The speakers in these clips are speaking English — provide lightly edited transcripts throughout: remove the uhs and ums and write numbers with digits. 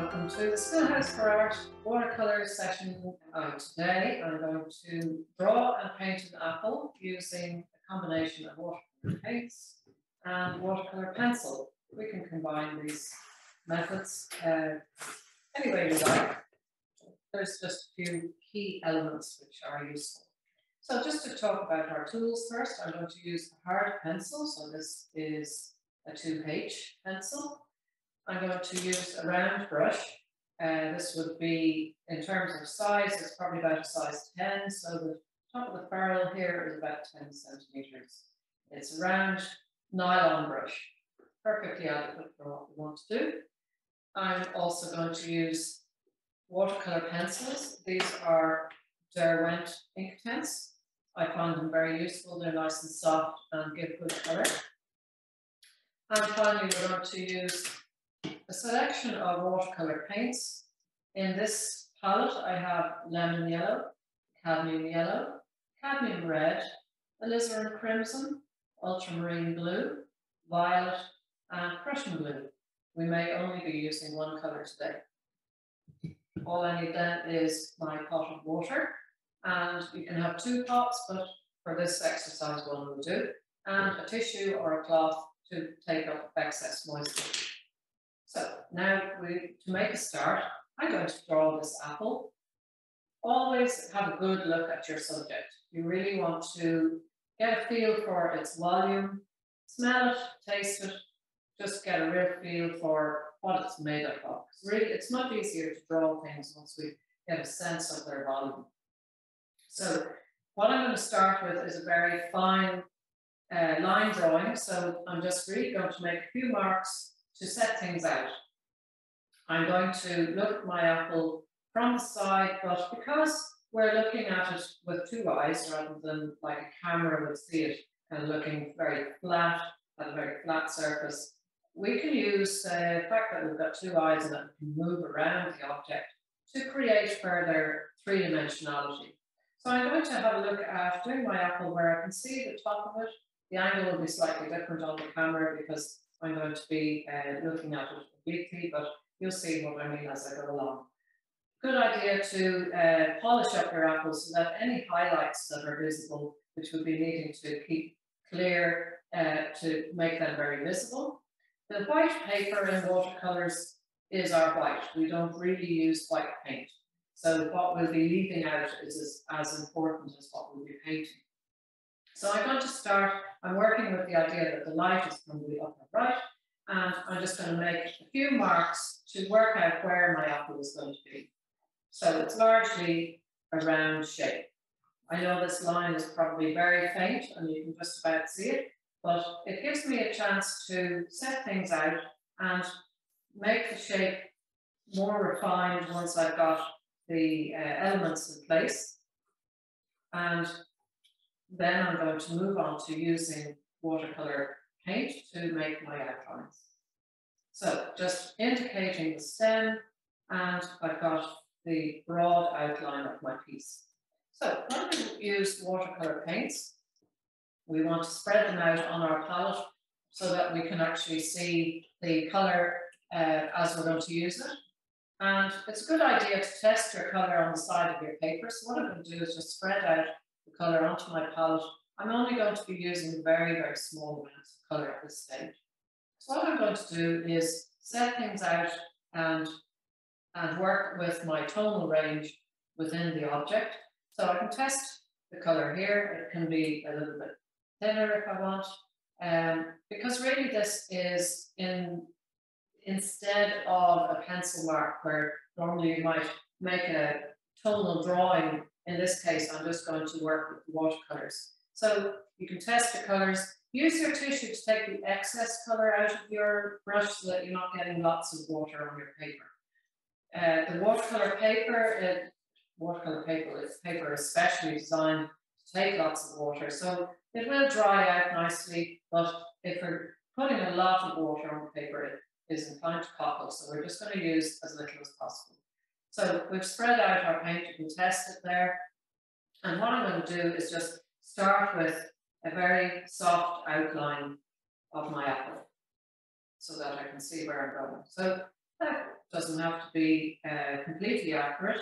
Welcome to the Schoolhouse for Art watercolour session. Today I'm going to draw and paint an apple using a combination of watercolour paints and watercolour pencil. We can combine these methods any way you like. There's just a few key elements which are useful. So just to talk about our tools first, I'm going to use a hard pencil. So this is a 2H pencil. I'm going to use a round brush. This would be, in terms of size, it's probably about a size 10. So the top of the barrel here is about 10 centimeters. It's a round nylon brush, perfectly adequate for what we want to do. I'm also going to use watercolour pencils. These are Derwent Inktense. I find them very useful. They're nice and soft and give good colour. And finally, we're going to use a selection of watercolour paints. In this palette, I have lemon yellow, cadmium red, alizarin crimson, ultramarine blue, violet, and Prussian blue. We may only be using one colour today. All I need then is my pot of water, and you can have two pots, but for this exercise one will do, and a tissue or a cloth to take up excess moisture. So now to make a start, I'm going to draw this apple. Always have a good look at your subject. You really want to get a feel for its volume, smell it, taste it, just get a real feel for what it's made up of. Really, it's much easier to draw things once we get a sense of their volume. So what I'm going to start with is a very fine line drawing. So I'm just really going to make a few marks to set things out. I'm going to look at my apple from the side, but because we're looking at it with two eyes rather than like a camera would see it and looking very flat, at a very flat surface, we can use the fact that we've got two eyes and that we can move around the object to create further three-dimensionality. So I'm going to have a look at doing my apple where I can see the top of it. The angle will be slightly different on the camera because I'm going to be looking at it obliquely, but you'll see what I mean as I go along. Good idea to polish up your apples so that any highlights that are visible, which we'll be needing to keep clear to make them very visible. The white paper in watercolours is our white. We don't really use white paint. So what we'll be leaving out is as important as what we'll be painting. So I'm going to start, I'm working with the idea that the light is from the upper right, and I'm just going to make a few marks to work out where my apple is going to be. So it's largely a round shape. I know this line is probably very faint and you can just about see it, but it gives me a chance to set things out and make the shape more refined once I've got the elements in place. And then I'm going to move on to using watercolour paint to make my outlines. So just indicating the stem, and I've got the broad outline of my piece. So when we use watercolour paints, we want to spread them out on our palette so that we can actually see the colour as we're going to use it. And it's a good idea to test your colour on the side of your paper. So what I'm going to do is just spread out the colour onto my palette. I'm only going to be using very, very small amounts of colour at this stage. So what I'm going to do is set things out and work with my tonal range within the object. So I can test the colour here. It can be a little bit thinner if I want. Because really this is instead of a pencil mark where normally you might make a tonal drawing. In this case, I'm just going to work with the watercolours. So you can test the colours. Use your tissue to take the excess colour out of your brush so that you're not getting lots of water on your paper. The watercolour paper is paper especially designed to take lots of water. So it will dry out nicely, but if we're putting a lot of water on the paper, it is inclined to cockle. So we're just going to use as little as possible. So we've spread out our paint, you can test it there. And what I'm going to do is just start with a very soft outline of my apple so that I can see where I'm going. So That doesn't have to be completely accurate.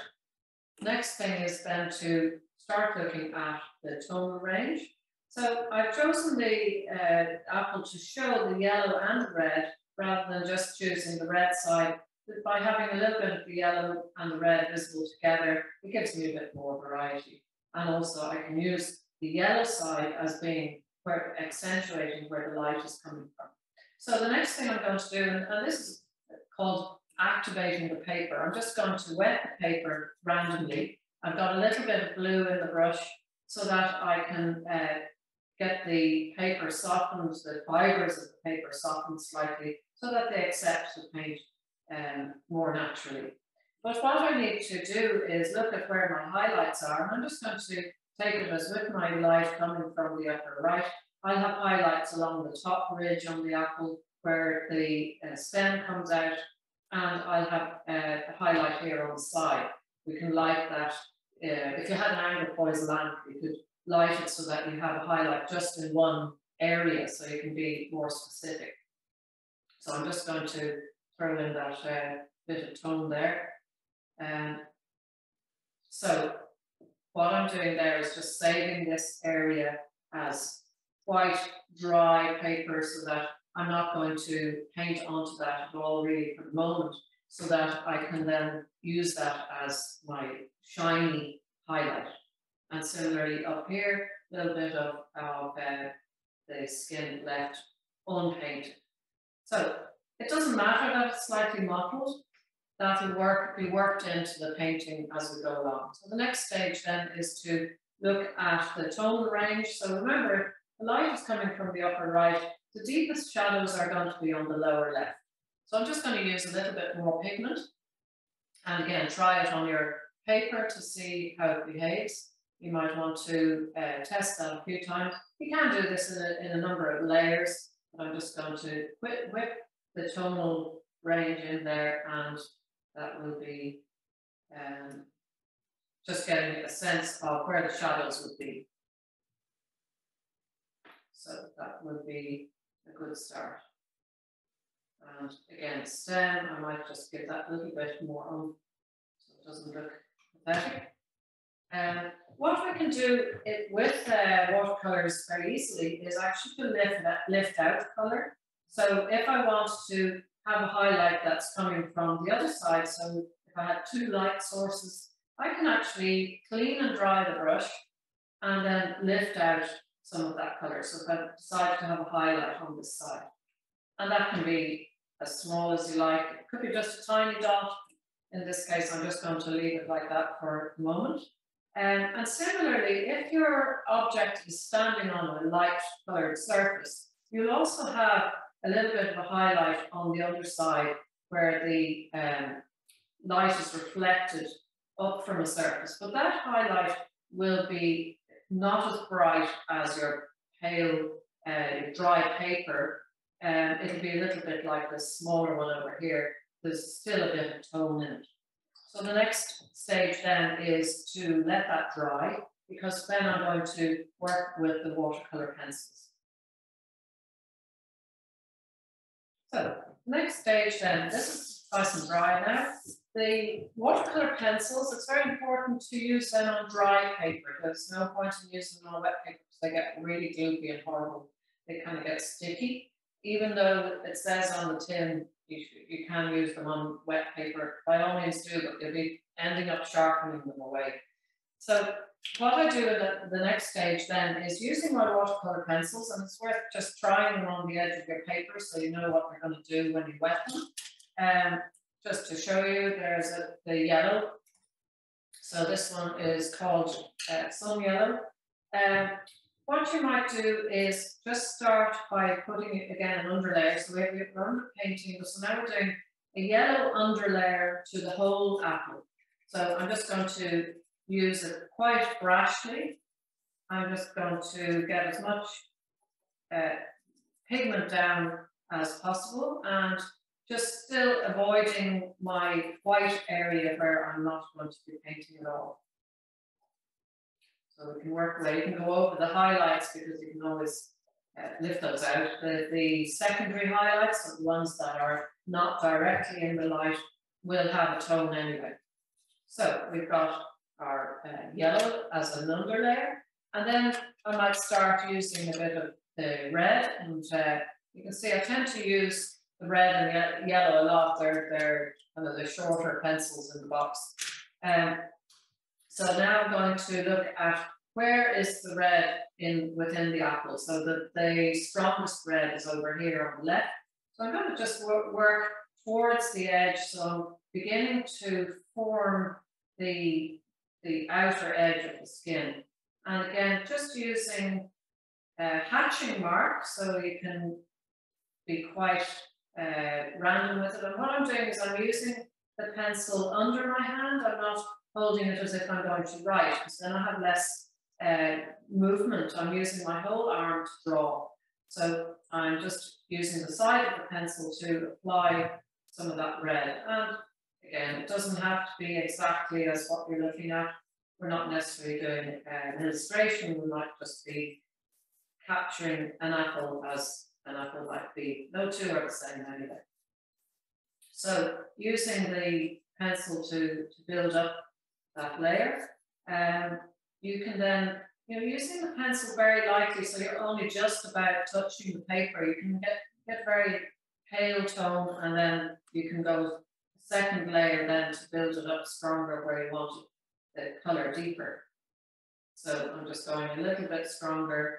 Next thing is then to start looking at the tonal range. So I've chosen the apple to show the yellow and the red rather than just choosing the red side. But by having a little bit of the yellow and the red visible together, it gives me a bit more variety. And also I can use the yellow side as being where accentuating where the light is coming from. So the next thing I'm going to do, and this is called activating the paper. I'm just going to wet the paper randomly. I've got a little bit of blue in the brush so that I can get the paper softened, the fibres of the paper softened slightly so that they accept the paint more naturally. But what I need to do is look at where my highlights are, and I'm just going to take it as with my light coming from the upper right. I'll have highlights along the top ridge on the apple where the stem comes out, and I'll have a highlight here on the side. We can light that. If you had an angle poison lamp, you could light it so that you have a highlight just in one area, so you can be more specific. So I'm just going to throw in that bit of tone there. So what I'm doing there is just saving this area as white, dry paper so that I'm not going to paint onto that at all really for the moment, so that I can then use that as my shiny highlight. And similarly up here, a little bit of the skin left unpainted. So it doesn't matter that it's slightly mottled, that will be worked into the painting as we go along. So the next stage then is to look at the tonal range. So remember, the light is coming from the upper right. The deepest shadows are going to be on the lower left. So I'm just going to use a little bit more pigment. And again, try it on your paper to see how it behaves. You might want to test that a few times. You can do this in a number of layers, but I'm just going to whip the tonal range in there, and that will be just getting a sense of where the shadows would be. So that would be a good start. And again, stem, I might just give that a little bit more on so it doesn't look pathetic. What I can do with watercolours very easily is actually to lift out colour. So if I want to have a highlight that's coming from the other side, so if I had two light sources, I can actually clean and dry the brush and then lift out some of that colour. So if I decide to have a highlight on this side, and that can be as small as you like, it could be just a tiny dot. In this case, I'm just going to leave it like that for a moment. And similarly, if your object is standing on a light coloured surface, you'll also have a little bit of a highlight on the other side where the light is reflected up from a surface. But that highlight will be not as bright as your pale dry paper. It'll be a little bit like the smaller one over here. There's still a bit of tone in it. So the next stage then is to let that dry, because then I'm going to work with the watercolour pencils. So next stage then, this is nice and dry now. The watercolour pencils, it's very important to use them on dry paper. There's no point in using them on wet paper because they get really gloopy and horrible. They kind of get sticky. Even though it says on the tin you can use them on wet paper, by all means do, but you'll be ending up sharpening them away. So what I do in the next stage then is using my watercolour pencils, and it's worth just trying them on the edge of your paper so you know what they're going to do when you wet them. Just to show you, there's the yellow. So this one is called Sun Yellow. What you might do is just start by putting it again an underlayer. So we're underpainting, so now we're doing a yellow underlayer to the whole apple. So I'm just going to use it quite brashly. I'm just going to get as much pigment down as possible and just still avoiding my white area where I'm not going to be painting at all. So we can work away. You can go over the highlights because you can always lift those out. The secondary highlights are the ones that are not directly in the light, will have a tone anyway. So we've got our yellow as an underlayer, and then I might start using a bit of the red, and you can see I tend to use the red and the yellow a lot. They're kind of the shorter pencils in the box. So now I'm going to look at where is the red within the apple. So the strongest red is over here on the left. So I'm going to just work towards the edge. So I'm beginning to form the outer edge of the skin. And again, just using a hatching mark, so you can be quite random with it. And what I'm doing is I'm using the pencil under my hand. I'm not holding it as if I'm going to write, because then I have less movement. I'm using my whole arm to draw. So I'm just using the side of the pencil to apply some of that red. And again, it doesn't have to be exactly as what you're looking at. We're not necessarily doing an illustration. We might just be capturing an apple as an apple might be. No two are the same anyway. So using the pencil to build up that layer, you can then, using the pencil very lightly, so you're only just about touching the paper, you can get very pale tone, and then you can go second layer then to build it up stronger where you want the colour deeper. So I'm just going a little bit stronger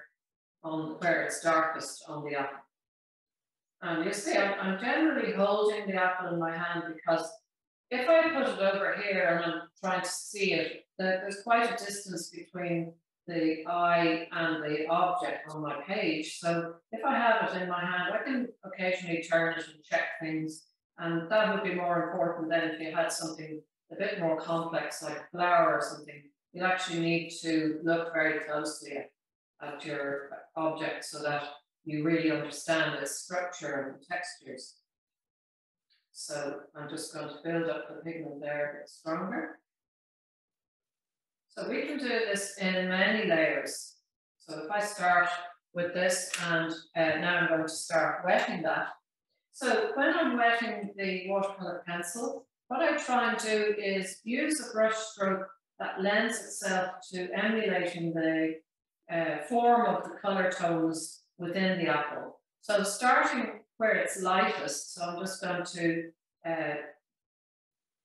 on where it's darkest on the apple. And you see, I'm generally holding the apple in my hand, because if I put it over here and I'm trying to see it, there's quite a distance between the eye and the object on my page. So if I have it in my hand, I can occasionally turn it and check things. And that would be more important than if you had something a bit more complex, like a flower or something. You actually need to look very closely at your object so that you really understand its structure and textures. So I'm just going to build up the pigment there a bit stronger. So we can do this in many layers. So if I start with this, and now I'm going to start wetting that. So when I'm wetting the watercolour pencil, what I try and do is use a brush stroke that lends itself to emulating the form of the colour tones within the apple. So starting where it's lightest, so I'm just going to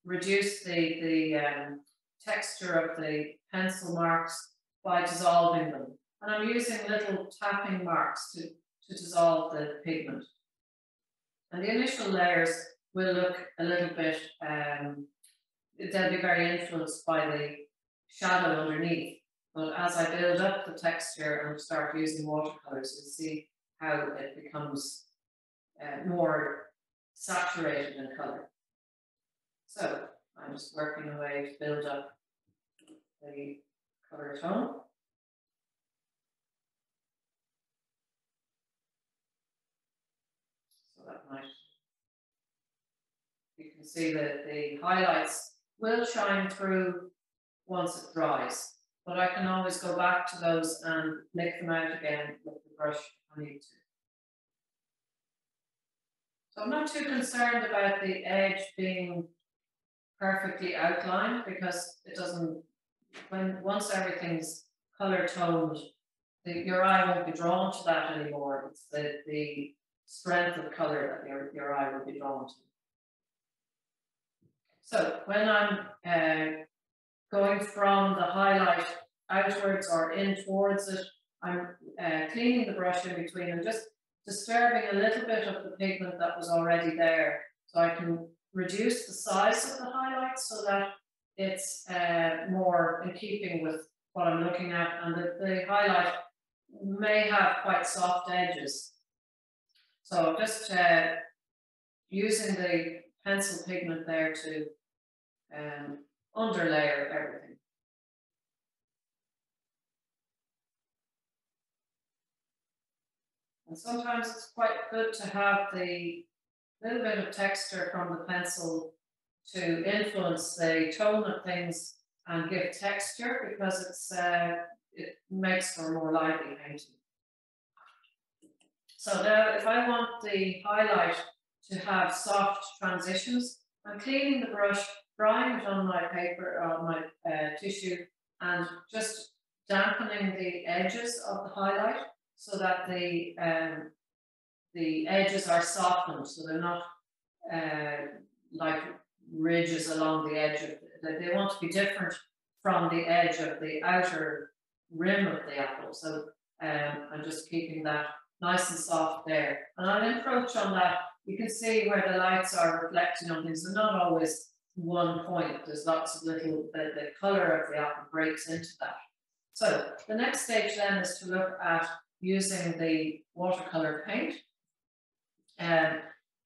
reduce the texture of the pencil marks by dissolving them. And I'm using little tapping marks to dissolve the pigment. And the initial layers will look a little bit, they'll be very influenced by the shadow underneath. But as I build up the texture and start using watercolours, you'll see how it becomes more saturated in colour. So I'm just working away to build up the colour tone. So that might, you can see that the highlights will shine through once it dries, but I can always go back to those and lick them out again with the brush if I need to. So I'm not too concerned about the edge being perfectly outlined, because it doesn't, once everything's colour toned, your eye won't be drawn to that anymore. It's the strength of colour that your eye will be drawn to. So when I'm going from the highlight outwards or in towards it, I'm cleaning the brush in between and just disturbing a little bit of the pigment that was already there. So I can reduce the size of the highlight so that it's more in keeping with what I'm looking at, and the highlight may have quite soft edges. So just using the pencil pigment there to underlayer everything. And sometimes it's quite good to have the little bit of texture from the pencil to influence the tone of things and give texture, because it makes for more lively painting. So now if I want the highlight to have soft transitions. I'm cleaning the brush, drying it on my paper, on my tissue, and just dampening the edges of the highlight so that the edges are softened, so they're not like ridges along the edge of they want to be different from the edge of the outer rim of the apple. So I'm just keeping that nice and soft there. And I'll encroach on that. You can see where the lights are reflecting on things. They're not always one point. There's lots of little, the colour of the apple breaks into that. So the next stage then is to look at using the watercolour paint.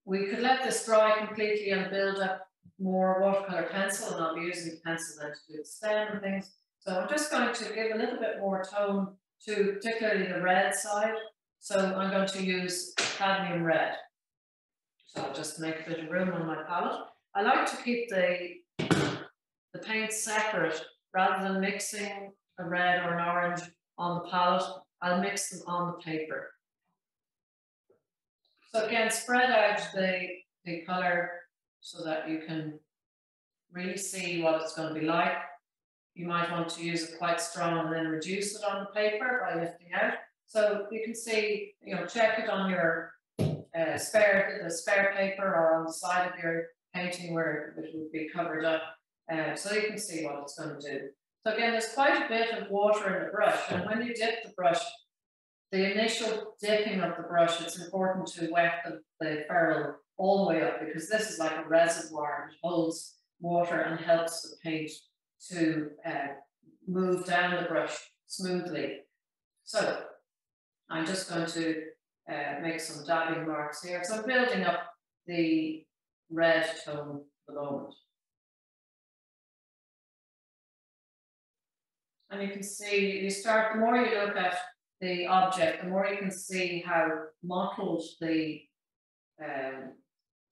We could let this dry completely and build up more watercolour pencil, and I'll be using the pencil then to do the stem and things. So I'm just going to give a little bit more tone to particularly the red side. So I'm going to use cadmium red. So I'll just make a bit of room on my palette. I like to keep the paint separate rather than mixing a red or an orange on the palette. I'll mix them on the paper. So again, spread out the colour so that you can really see what it's going to be like. You might want to use it quite strong and then reduce it on the paper by lifting out. So you can see, you know, check it on your spare paper or on the side of your painting where it would be covered up, so you can see what it's going to do. So again, there's quite a bit of water in the brush, and when you dip the brush, the initial dipping of the brush, it's important to wet the ferrule all the way up, because this is like a reservoir. It holds water and helps the paint to move down the brush smoothly. So I'm just going to make some dabbing marks here. So I'm building up the red tone at the moment. And you can see, the more you look at the object, the more you can see how mottled the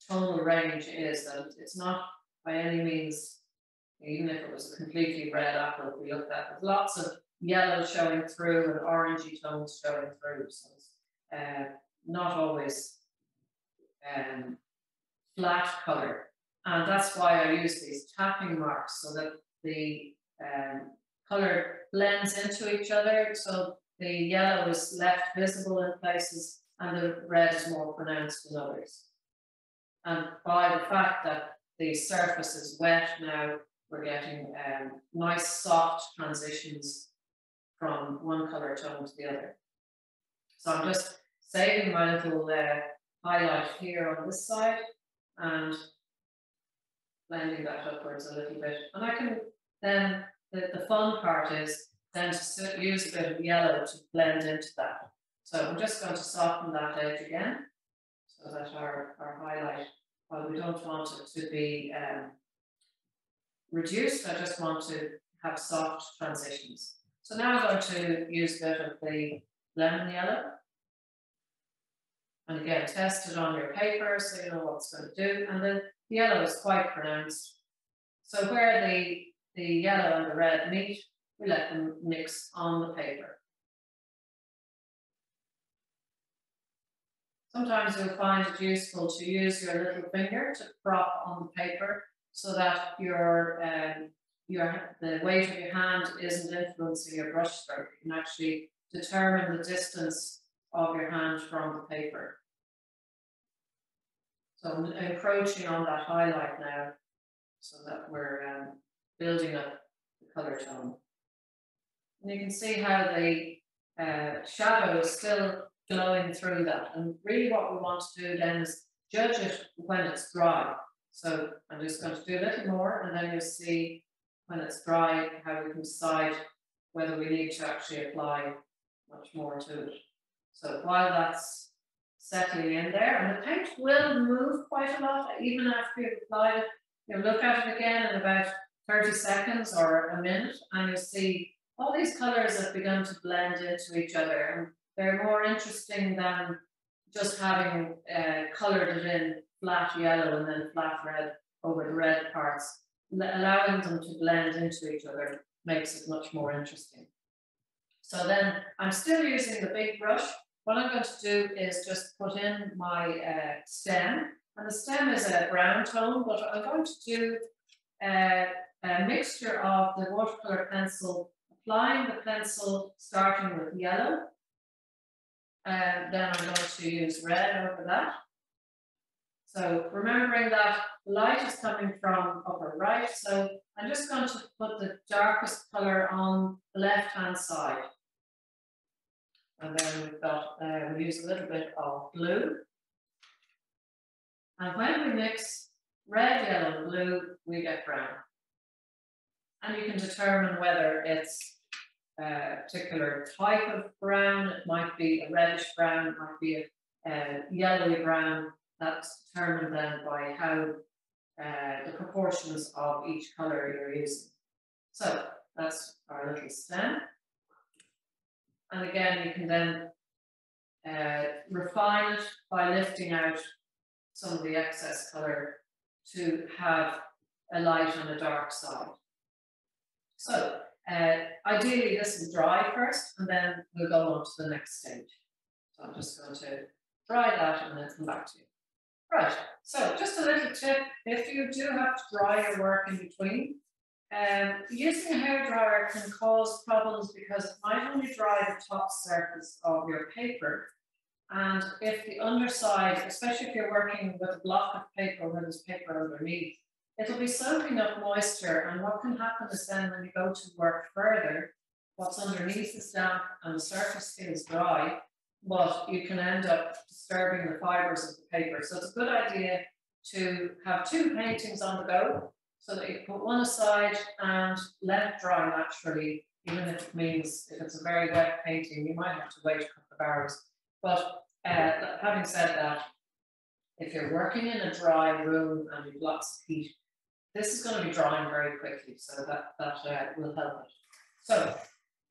tonal range is. That it's not by any means, even if it was a completely red apple, if we looked at, there's lots of yellow showing through and orangey tones showing through. So it's not always flat colour. And that's why I use these tapping marks, so that the colour blends into each other. So the yellow is left visible in places and the red is more pronounced in others. And by the fact that the surface is wet now, we're getting nice soft transitions from one colour tone to the other. So I'm just saving my little highlight here on this side and blending that upwards a little bit. And I can then, the fun part is then to use a bit of yellow to blend into that. So I'm just going to soften that edge again, so that our highlight, while we don't want it to be reduced, I just want to have soft transitions. So now I'm going to use a bit of the lemon yellow. And again, test it on your paper so you know what it's going to do. And the yellow is quite pronounced. So where the yellow and the red meet, we let them mix on the paper. Sometimes you'll find it useful to use your little finger to prop on the paper so that the weight of your hand isn't influencing your brush stroke. You can actually determine the distance of your hand from the paper. So I'm encroaching on that highlight now so that we're building up the colour tone. And you can see how the shadow is still glowing through that. And really what we want to do then is judge it when it's dry. So I'm just going to do a little more, and then you'll see when it's dry how we can decide whether we need to actually apply much more to it. So while that's settling in there, and the paint will move quite a lot even after you've applied it, you'll look at it again in about 30 seconds or a minute, and you'll see all these colours have begun to blend into each other, and they're more interesting than just having coloured it in flat yellow and then flat red over the red parts. Allowing them to blend into each other makes it much more interesting. So then I'm still using the big brush. What I'm going to do is just put in my stem, And the stem is a brown tone, but I'm going to do a mixture of the watercolour pencil, applying the pencil starting with yellow, and then I'm going to use red over that. So remembering that the light is coming from upper right, so I'm just going to put the darkest colour on the left-hand side. And then we've got, we use a little bit of blue. And when we mix red, yellow, and blue, we get brown. And you can determine whether it's a particular type of brown. It might be a reddish brown, it might be a yellowy brown. That's determined then by how the proportions of each colour you're using. So that's our little stem. And again, you can then refine it by lifting out some of the excess colour to have a light and a dark side. So ideally this will dry first, and then we'll go on to the next stage. So I'm just going to dry that and then come back to you. Right, so just a little tip, if you do have to dry your work in between, using a hairdryer can cause problems because it might only dry the top surface of your paper. And if the underside, especially if you're working with a block of paper where there's paper underneath, it'll be soaking up moisture. And what can happen is then when you go to work further, what's underneath is damp and the surface is dry, but you can end up disturbing the fibres of the paper. So it's a good idea to have two paintings on the go, so that you put one aside and let it dry naturally, even if it means if it's a very wet painting, you might have to wait a couple of hours. But having said that, if you're working in a dry room and you've lots of heat, this is going to be drying very quickly, so that will help it. So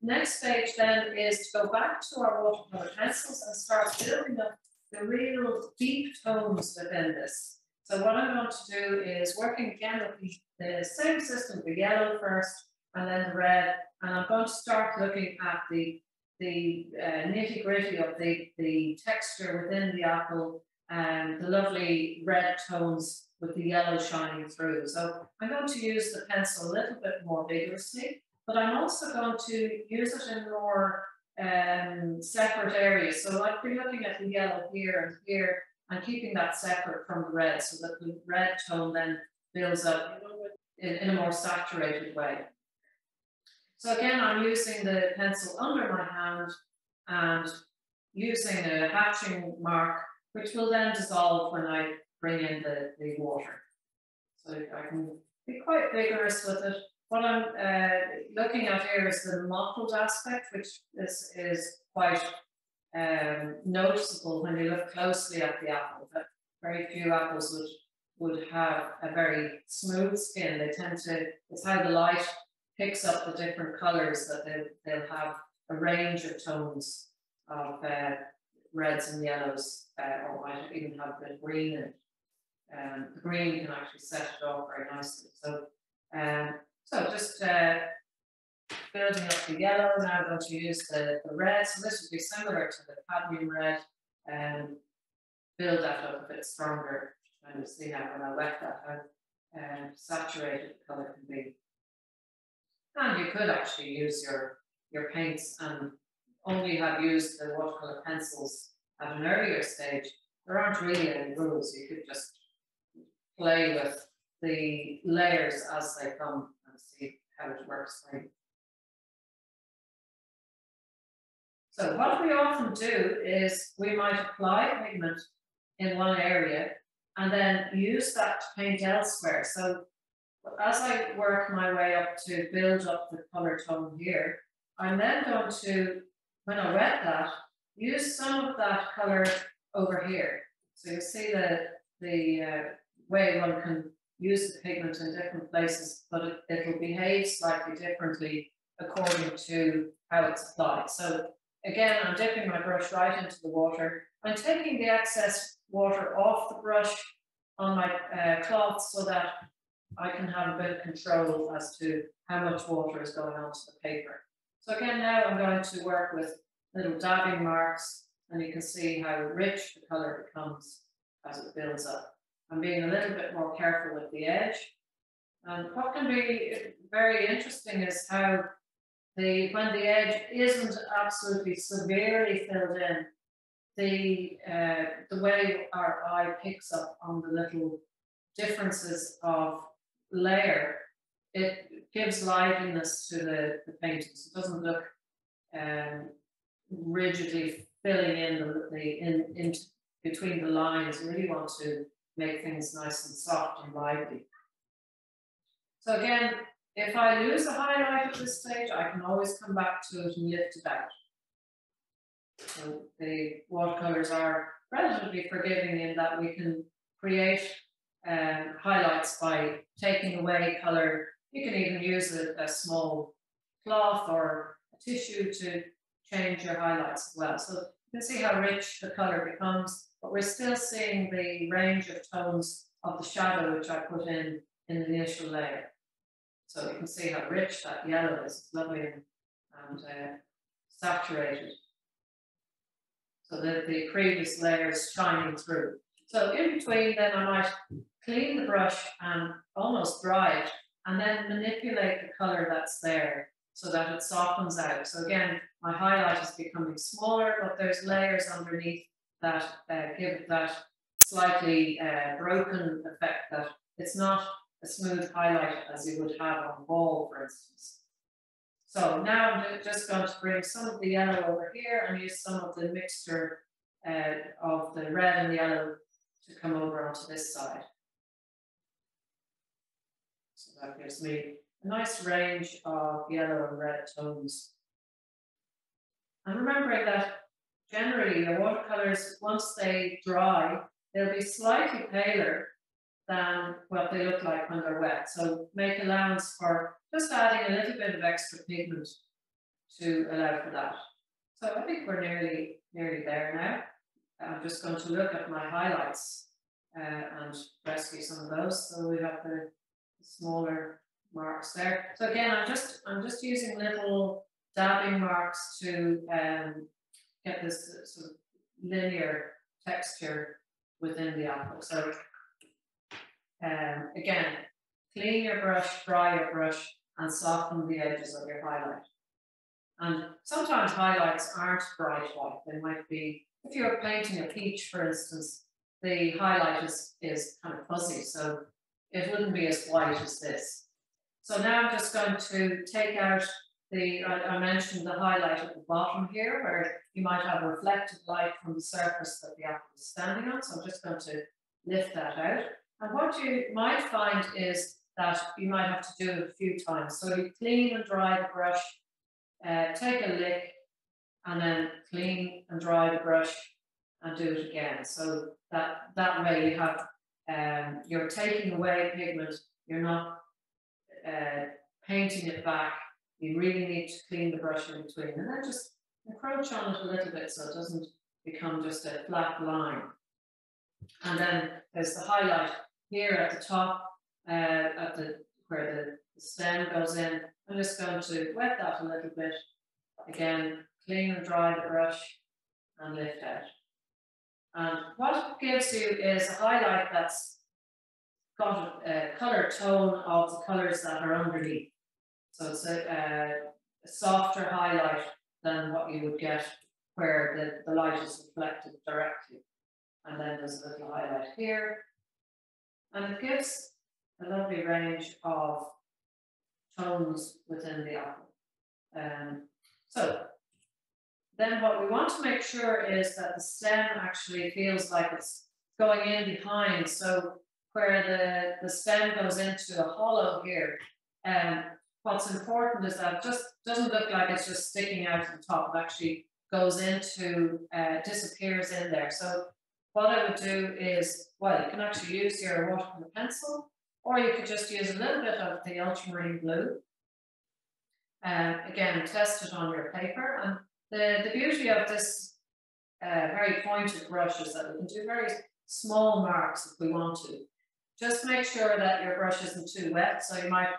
next stage then is to go back to our watercolour pencils and start building up the real deep tones within this. So what I'm going to do is working again with the same system, the yellow first and then the red, and I'm going to start looking at the nitty-gritty of the texture within the apple and the lovely red tones with the yellow shining through. So I'm going to use the pencil a little bit more vigorously, but I'm also going to use it in more separate areas. So I'll be looking at the yellow here and here and keeping that separate from the red, so that the red tone then builds up in a more saturated way. So again, I'm using the pencil under my hand and using a hatching mark, which will then dissolve when I bring in the water. So I can be quite vigorous with it. What I'm looking at here is the mottled aspect, which is quite noticeable when you look closely at the apple. But very few apples would have a very smooth skin. They tend to, it's how the light picks up the different colours that they'll have a range of tones of reds and yellows, or might even have a bit of green in it. The green you can actually set it off very nicely. So just building up the yellow. Now I'm going to use the red. So this would be similar to the cadmium red, and build that up a bit stronger. And you'll see now when I wet that how saturated the colour can be. And you could actually use your paints and only have used the watercolour pencils at an earlier stage. There aren't really any rules. You could just play with the layers as they come and see how it works for you. So what we often do is we might apply pigment in one area and then use that to paint elsewhere. So as I work my way up to build up the colour tone here, I'm then going to, when I wet that, use some of that colour over here. So you'll see the way one can use the pigment in different places, but it'll behave slightly differently according to how it's applied. So again, I'm dipping my brush right into the water. I'm taking the excess water off the brush on my cloth so that I can have a bit of control as to how much water is going onto the paper. So again, now I'm going to work with little dabbing marks, and you can see how rich the colour becomes as it builds up. I'm being a little bit more careful with the edge. And what can be very interesting is how when the edge isn't absolutely severely filled in, the way our eye picks up on the little differences of layer, it gives liveliness to the paintings. It doesn't look rigidly filling in between the lines. You really want to make things nice and soft and lively. So again, if I lose a highlight at this stage, I can always come back to it and lift it out. So the watercolors are relatively forgiving in that we can create highlights by taking away color. You can even use a small cloth or a tissue to change your highlights as well. So you can see how rich the color becomes, but we're still seeing the range of tones of the shadow which I put in the initial layer. So you can see how rich that yellow is. It's lovely and saturated. So the previous layer is shining through. So in between, then I might clean the brush and almost dry it, and then manipulate the color that's there so that it softens out. So again, my highlight is becoming smaller, but there's layers underneath that give it that slightly broken effect, that it's not a smooth highlight as you would have on a wall, for instance. So now I'm just going to bring some of the yellow over here and use some of the mixture of the red and yellow to come over onto this side. So that gives me a nice range of yellow and red tones. And remembering that generally your watercolors, once they dry, they'll be slightly paler than what they look like when they're wet. So make allowance for just adding a little bit of extra pigment to allow for that. So I think we're nearly there now. I'm just going to look at my highlights and rescue some of those. So we have the smaller marks there. So again, I'm just using little dabbing marks to get this sort of linear texture within the apple. So again, clean your brush, dry your brush, and soften the edges of your highlight. And sometimes highlights aren't bright white. They might be, if you're painting a peach, for instance, the highlight is kind of fuzzy, so it wouldn't be as white as this. So now I'm just going to take out I mentioned the highlight at the bottom here, where you might have reflected light from the surface that the apple is standing on. So I'm just going to lift that out. And what you might find is that you might have to do it a few times. So you clean and dry the brush, take a lick, and then clean and dry the brush and do it again. So that way you have, you're taking away pigment, you're not painting it back. You really need to clean the brush in between, and then just encroach on it a little bit so it doesn't become just a flat line. And then there's the highlight here at the top, where the stem goes in. I'm just going to wet that a little bit. Again, clean and dry the brush and lift out. And what it gives you is a highlight that's got a colour tone of the colours that are underneath. So it's a softer highlight than what you would get where the light is reflected directly. And then there's a little highlight here. And it gives a lovely range of tones within the apple. So then what we want to make sure is that the stem actually feels like it's going in behind. So where the stem goes into a hollow here, what's important is that it just doesn't look like it's just sticking out at the top. It actually goes into, disappears in there. So what I would do is, well, you can actually use your watercolor pencil, or you could just use a little bit of the ultramarine blue. Again, test it on your paper. And the beauty of this very pointed brush is that we can do very small marks if we want to. Just make sure that your brush isn't too wet. So you might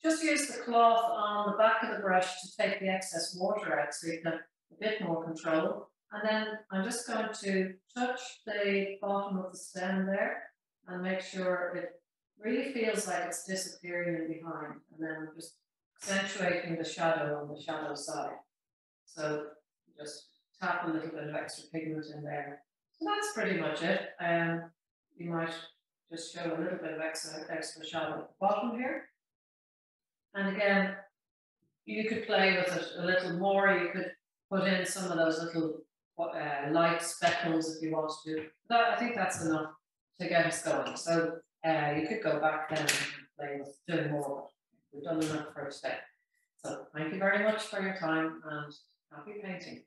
just use the cloth on the back of the brush to take the excess water out so you can have a bit more control. And then I'm just going to touch the bottom of the stem there and make sure it really feels like it's disappearing in behind, and then just accentuating the shadow on the shadow side. So just tap a little bit of extra pigment in there. So that's pretty much it. You might just show a little bit of extra shadow at the bottom here. And again, you could play with it a little more. You could put in some of those little light speckles if you want to. I think that's enough to get us going. So you could go back then and play with doing more. We've done enough for today. So thank you very much for your time and happy painting.